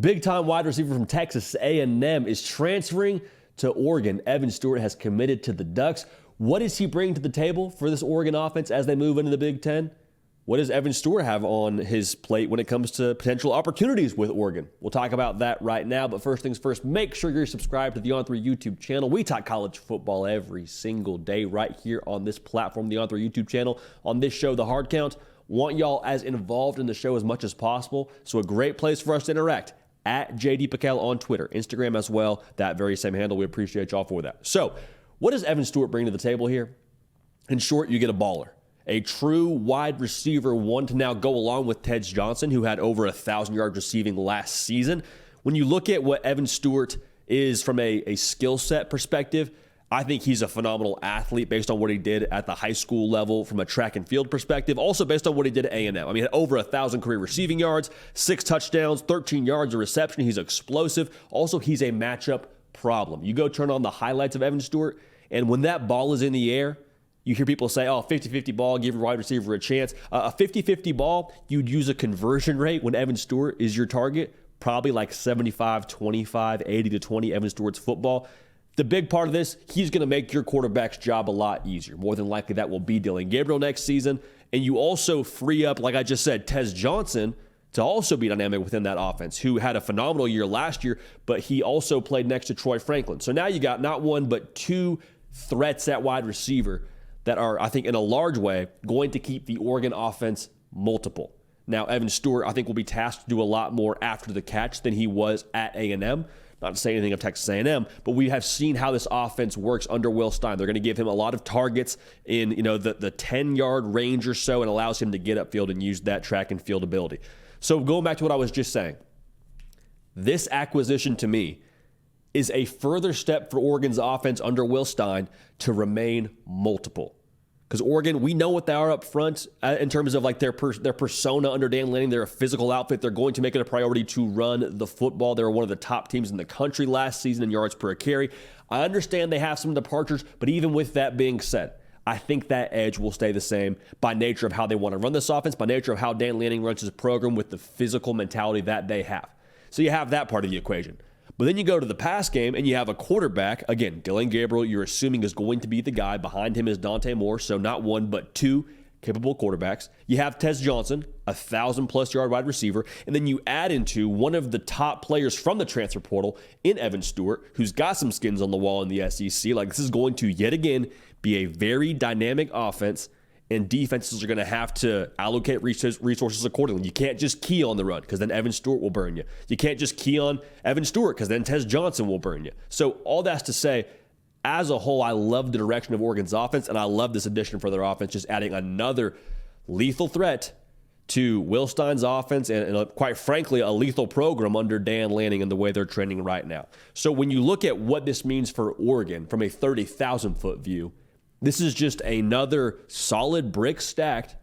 Big-time wide receiver from Texas A&M is transferring to Oregon. Evan Stewart has committed to the Ducks. What does he bring to the table for this Oregon offense as they move into the Big Ten? What does Evan Stewart have on his plate when it comes to potential opportunities with Oregon? We'll talk about that right now, but first things first, make sure you're subscribed to the On3 YouTube channel. We talk college football every single day right here on this platform, the On3 YouTube channel. On this show, The Hard Count, want y'all as involved in the show as much as possible, so a great place for us to interact. At JD Piquel on Twitter, Instagram as well, that very same handle. We appreciate y'all for that. So, what does Evan Stewart bring to the table here? In short, you get a baller. A true wide receiver, one to now go along with Ted Johnson, who had over 1,000 yards receiving last season. When you look at what Evan Stewart is from a skill set perspective, I think he's a phenomenal athlete based on what he did at the high school level from a track and field perspective. Also based on what he did at A&M. I mean, he had over 1,000 career receiving yards, 6 touchdowns, 13 yards of reception. He's explosive. Also, he's a matchup problem. You go turn on the highlights of Evan Stewart, and when that ball is in the air, you hear people say, 50-50 ball, give your wide receiver a chance. A 50-50 ball, you'd use a conversion rate when Evan Stewart is your target, probably like 75-25, 80-20 Evan Stewart's football. The big part of this, he's going to make your quarterback's job a lot easier. More than likely, that will be Dylan Gabriel next season. And you also free up, like I just said, Tez Johnson to also be dynamic within that offense, who had a phenomenal year last year, but he also played next to Troy Franklin. So now you got not one, but 2 threats at wide receiver that are, I think, in a large way, going to keep the Oregon offense multiple. Now, Evan Stewart, I think, will be tasked to do a lot more after the catch than he was at A&M. Not to say anything of Texas A&M, but we have seen how this offense works under Will Stein. They're going to give him a lot of targets in the 10-yard range or so, and allows him to get upfield and use that track and field ability. So going back to what I was just saying, this acquisition to me is a further step for Oregon's offense under Will Stein to remain multiple. Because Oregon, we know what they are up front in terms of like their persona under Dan Lanning. They're a physical outfit. They're going to make it a priority to run the football. They were one of the top teams in the country last season in yards per carry. I understand they have some departures, but even with that being said, I think that edge will stay the same by nature of how they want to run this offense, by nature of how Dan Lanning runs his program with the physical mentality that they have. So you have that part of the equation. But then you go to the pass game and you have a quarterback, again, Dylan Gabriel, you're assuming is going to be the guy. Behind him is Dante Moore, so not one, but 2 capable quarterbacks. You have Tez Johnson, 1,000-plus yard wide receiver, and then you add into one of the top players from the transfer portal in Evan Stewart, who's got some skins on the wall in the SEC. Like, this is going to, yet again, be a very dynamic offense, and defenses are going to have to allocate resources accordingly. You can't just key on the run, because then Evan Stewart will burn you. You can't just key on Evan Stewart, because then Tez Johnson will burn you. So all that's to say, as a whole, I love the direction of Oregon's offense, and I love this addition for their offense, just adding another lethal threat to Will Stein's offense and quite frankly, a lethal program under Dan Lanning and the way they're trending right now. So when you look at what this means for Oregon from a 30,000-foot view, this is just another solid brick stacked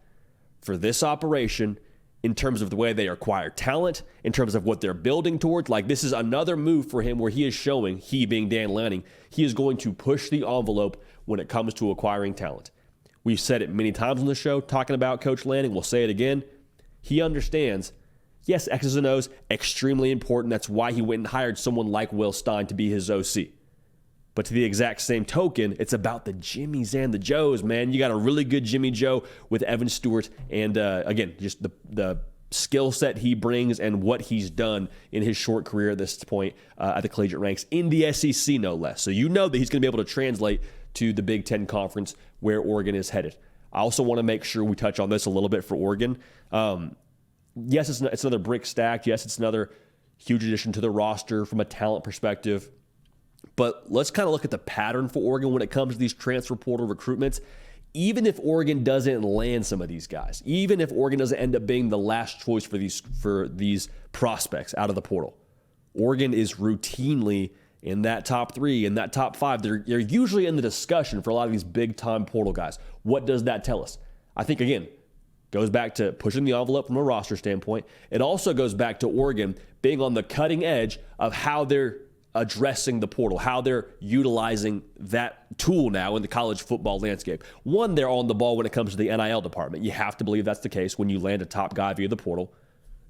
for this operation in terms of the way they acquire talent, in terms of what they're building towards. Like, this is another move for him where he is showing, he being Dan Lanning, he is going to push the envelope when it comes to acquiring talent. We've said it many times on the show, talking about Coach Lanning. We'll say it again. He understands, yes, X's and O's, extremely important. That's why he went and hired someone like Will Stein to be his OC. But to the exact same token, it's about the Jimmies and the Joes, man. You got a really good Jimmy Joe with Evan Stewart. And again, just the skill set he brings and what he's done in his short career at this point at the collegiate ranks in the SEC, no less. So you know that he's going to be able to translate to the Big Ten Conference where Oregon is headed. I also want to make sure we touch on this a little bit for Oregon. Yes, it's another brick stacked. Yes, it's another huge addition to the roster from a talent perspective. But let's kind of look at the pattern for Oregon when it comes to these transfer portal recruitments. Even if Oregon doesn't land some of these guys, even if Oregon doesn't end up being the last choice for these prospects out of the portal, Oregon is routinely in that top 3, in that top 5. They're usually in the discussion for a lot of these big-time portal guys. What does that tell us? I think, again, goes back to pushing the envelope from a roster standpoint. It also goes back to Oregon being on the cutting edge of how they're addressing the portal, how they're utilizing that tool now in the college football landscape. One, they're on the ball when it comes to the NIL department. You have to believe that's the case when you land a top guy via the portal.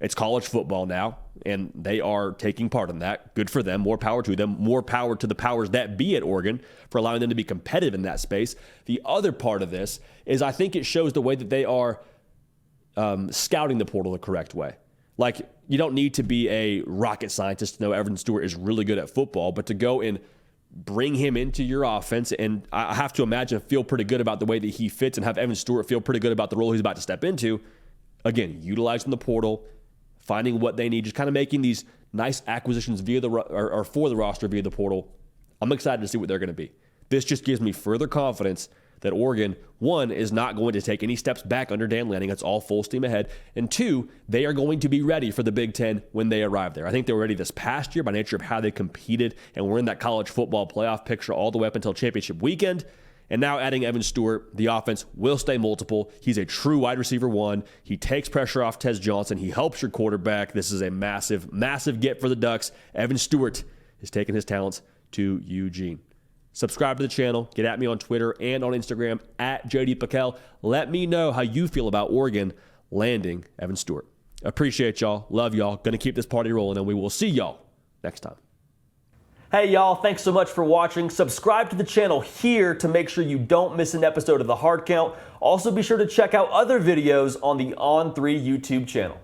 It's college football now, and they are taking part in that. Good for them. More power to them. More power to the powers that be at Oregon for allowing them to be competitive in that space. The other part of this is I think it shows the way that they are scouting the portal the correct way. Like, you don't need to be a rocket scientist to know Evan Stewart is really good at football, but to go and bring him into your offense, and I have to imagine feel pretty good about the way that he fits and have Evan Stewart feel pretty good about the role he's about to step into. Again, utilizing the portal, finding what they need, just kind of making these nice acquisitions via or for the roster via the portal. I'm excited to see what they're going to be. This just gives me further confidence that Oregon, one, is not going to take any steps back under Dan Lanning. It's all full steam ahead. And two, they are going to be ready for the Big Ten when they arrive there. I think they were ready this past year by nature of how they competed and were in that college football playoff picture all the way up until championship weekend. And now adding Evan Stewart, the offense will stay multiple. He's a true wide receiver one. He takes pressure off Tez Johnson. He helps your quarterback. This is a massive, massive get for the Ducks. Evan Stewart is taking his talents to Eugene. Subscribe to the channel. Get at me on Twitter and on Instagram at JD Piquel. Let me know how you feel about Oregon landing Evan Stewart. Appreciate y'all. Love y'all. Going to keep this party rolling, and we will see y'all next time. Hey y'all, thanks so much for watching. Subscribe to the channel here to make sure you don't miss an episode of The Hard Count. Also be sure to check out other videos on the On3 YouTube channel.